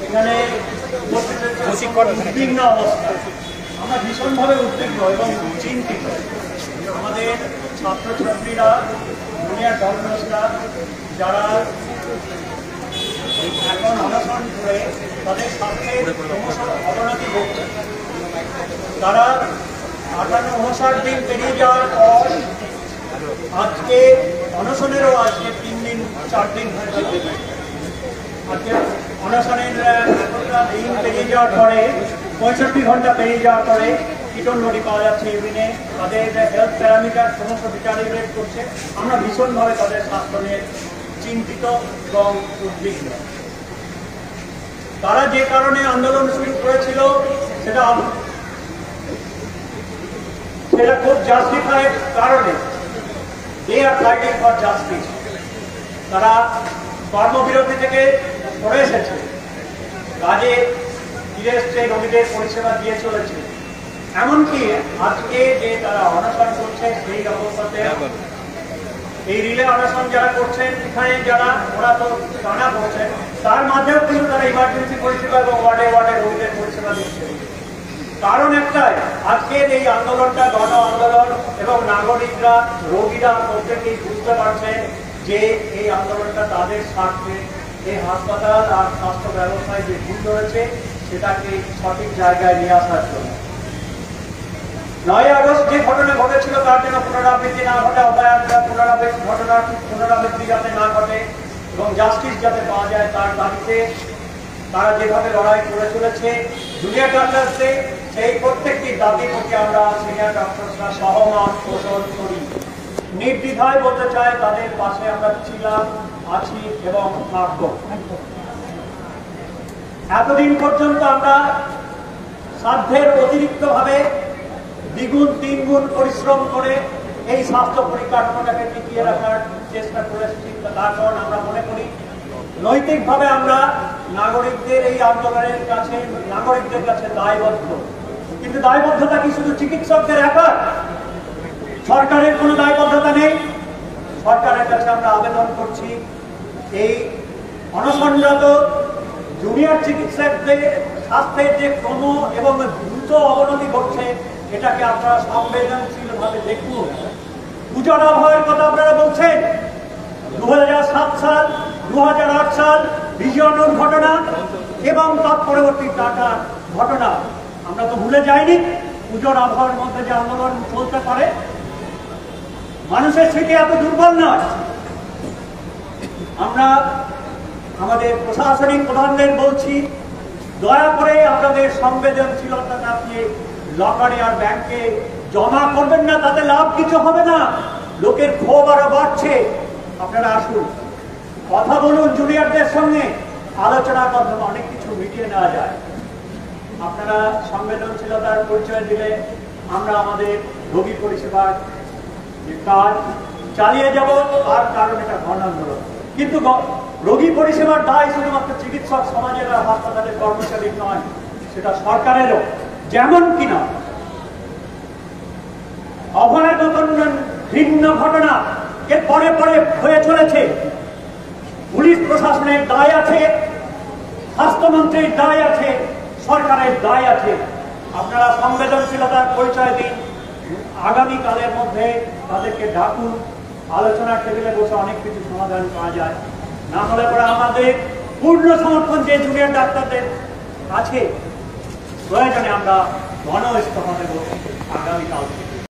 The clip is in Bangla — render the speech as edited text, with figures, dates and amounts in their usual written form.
এখানে উদ্বিগ্ন অবস্থা, আমরা ভীষণভাবে উদ্বিগ্ন এবং চিন্তিত। আমাদের ছাত্রছাত্রীরা, জুনিয়র ডক্টরসরা যারা এখন অনশন করে তাদের স্বাস্থ্যের অবনতি ঘটছে, তারা 58-59 দিন পেরিয়ে যাওয়ার পর আজকে অনশনেরও আজকে 3 দিন 4 দিন হয়েছে। আজকে অনশনের দিন পেরিয়ে যাওয়ার পরে 65 ঘন্টা পেরিয়ে যাওয়ার পরে কিটোন বডি পাওয়া যাচ্ছে ইউরিনে, তাদের হেলথ প্যারামিটার সমস্ত ডিটারিয়েট করছে। আমরা ভীষণভাবে তাদের স্বাস্থ্য নিয়ে চিন্তিত এবং উদ্বিগ্ন। তারা যে কারণে আন্দোলন শুরু করেছিল সেটা খুব জাস্টিফাইড কারণে, দে আর ফাইটিং ফর জাস্টিস। তারা কর্মবিরতি থেকে সরে এসেছে, কাজে ফিরে এসছে, রোগীদের পরিষেবা দিয়ে চলেছে। এমনকি আজকে যে তারা অনশন করছে সেই অবস্থাতে এই রিলে অনশন যারা করছেন, এখানে যারা ওরা তো টানা করছেন, তার মাঝেও কিন্তু তারা ইমার্জেন্সি পরিষেবা এবং ওয়ার্ডে ওয়ার্ডে রোগীদের পরিষেবা দিচ্ছে। কারণ একটাই, আজকের এই আন্দোলনটা গণ আন্দোলন এবং নাগরিকরা, রোগীরা প্রত্যেকেই বুঝতে পারছে যে এই আন্দোলনটা তাদের স্বার্থে। এই হাসপাতাল আর স্বাস্থ্য ব্যবস্থায় যে ভুল রয়েছে সেটাকে সঠিক জায়গায় নিয়ে আসার জন্য 9 আগস্ট যে ঘটনা ঘটেছিল তার যেন পুনরাবৃত্তি না ঘটে, ঘটনার পুনরাবৃত্তি যাতে না ঘটে এবং জাস্টিস যাতে পাওয়া যায় তার দাবিতে তারা যেভাবে লড়াই করে চলেছে জুনিয়র ডক্টরসদের, সেই প্রত্যেকটি দাবির প্রতি আমরা সিনিয়র ডক্টরসরা সহমত পোষণ করি। নির্দ্বিধায় বলতে চাই, তাদের পাশে আমরা ছিলাম, আছি এবং থাকব। এতদিন পর্যন্ত আমরা সাধ্যের অতিরিক্ত ভাবে 2-3 গুণ পরিশ্রম করে এই স্বাস্থ্য পরিকাঠামোটাকে টিকিয়ে রাখার চেষ্টা করেছি। তার কারণ আমরা মনে করি নৈতিকভাবে আমরা নাগরিকদের এই আন্দোলনের কাছে, নাগরিকদের কাছে দায়বদ্ধ। কিন্তু দায়বদ্ধতা কি শুধু চিকিৎসকদের একা? সরকারের কোনো দায়বদ্ধতা নেই। সরকারের কাছে আমরা আবেদন করছি, এই অনশনরত জুনিয়র চিকিৎসকদের স্বাস্থ্যের যে ক্রম এবং দ্রুত অবনতি ঘটছে, এটাকে আপনারা সংবেদনশীল ভাবে দেখুন। পুজোর আবহাওয়ার কথা আপনারা বলছেন, 2007 সাল, 2008 সাল বিজয়নুর ঘটনা এবং তার পরবর্তী টাটার ঘটনা আমরা তো ভুলে যাইনি। পুজোর আবহাওয়ার মধ্যে যে আন্দোলন চলতে পারে, মানুষের স্মৃতি এত দুর্বল নয়। আমরা আমাদের প্রশাসনিক প্রধানদের বলছি, দয়া করে আপনাদের সংবেদনশীলতা আপনি লকারে আর ব্যাংকে জমা করবেন না, তাতে লাভ কিছু হবে না। লোকের ক্ষোভ আরো বাড়ছে। আপনারা আসুন, কথা বলুন জুনিয়রদের সঙ্গে, আলোচনার মাধ্যমে অনেক কিছু মিটিয়ে নেওয়া যায়। আপনারা সংবেদনশীলতার পরিচয় দিলে আমরা আমাদের রোগী পরিষেবার যে কাজ চালিয়ে যাব, আর কারণ এটা গণ আন্দোলন। কিন্তু রোগী পরিষেবার দায় শুধুমাত্র চিকিৎসক সমাজের আর হাসপাতালের কর্মচারীর নয়, সেটা সরকারেরও। যেমন কিনা অভয়ের মতন ভিন্ন ঘটনা এর পরে পরে হয়ে চলেছে। পুলিশ প্রশাসনের দায় আছে, স্বাস্থ্যমন্ত্রীর দায় আছে, সরকারের দায় আছে। আপনারা সংবেদনশীলতার পরিচয় দিন, আগামীকালের মধ্যে তাদেরকে ডাকুন, আলোচনার টেবিলে বসে অনেক কিছু সমাধান পাওয়া যায়। না হলে পরে আমাদের পূর্ণ সমর্থন যে জুনিয়র ডাক্তারদের আছে, প্রয়োজনে আমরা গণ ইস্তফা দেব আগামীকাল।